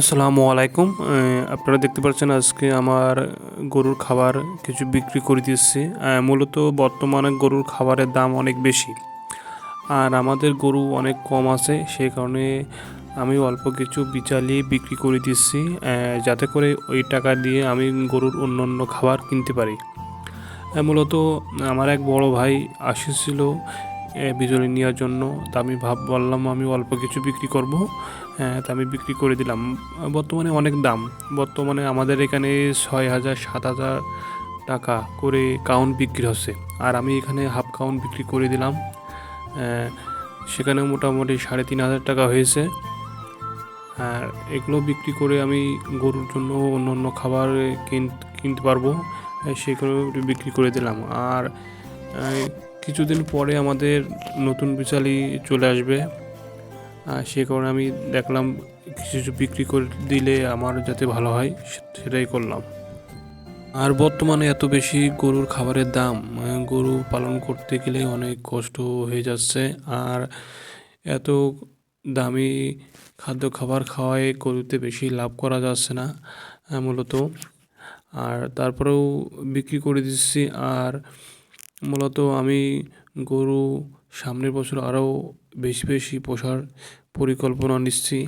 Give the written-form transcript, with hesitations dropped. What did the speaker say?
আসসালামু আলাইকুম। আপনারা দেখতে পাচ্ছেন আজকে আমার গরুর খাবার কিছু বিক্রি করে দিচ্ছি। মূলত বর্তমানে গরুর খাবারের দাম অনেক বেশি, আর আমাদের গরু অনেক কম আছে, সেই কারণে আমি অল্প কিছু বিচালিয়ে বিক্রি করে দিচ্ছি, যাতে করে ওই টাকা দিয়ে আমি গরুর অন্য খাবার কিনতে পারি। মূলত আমার এক বড় ভাই আসছিল বিচুলি নেওয়ার জন্য। তা আমি বললাম আমি অল্প কিছু বিক্রি করব। তা আমি বিক্রি করে দিলাম। বর্তমানে অনেক দাম। বর্তমানে আমাদের এখানে 6,000 7,000 টাকা করে কাউন্ট বিক্রি হচ্ছে, আর আমি এখানে হাফ কাউন্ট বিক্রি করে দিলাম। সেখানে মোটামুটি 3,500 টাকা হয়েছে। আর এগুলো বিক্রি করে আমি গরুর জন্য অন্য খাবার কিনতে পারবো, সেগুলো বিক্রি করে দিলাম। আর কিছুদিন পরে আমাদের নতুন বিচালি চলে আসবে, সে কারণে আমি দেখলাম কিছু বিক্রি করে দিলে আমার যাতে ভালো হয়, সেটাই করলাম। আর বর্তমানে এত বেশি গরুর খাবারের দাম, গরু পালন করতে গেলে অনেক কষ্ট হয়ে যাচ্ছে। আর এত দামি খাবার খাওয়ায় গরুতে বেশি লাভ করা যাচ্ছে না মূলত। আর তারপরেও বিক্রি করে দিচ্ছি। আর মূলত আমি গরু সামনের বছর আরও বেশি পোষার পরিকল্পনা নিচ্ছি।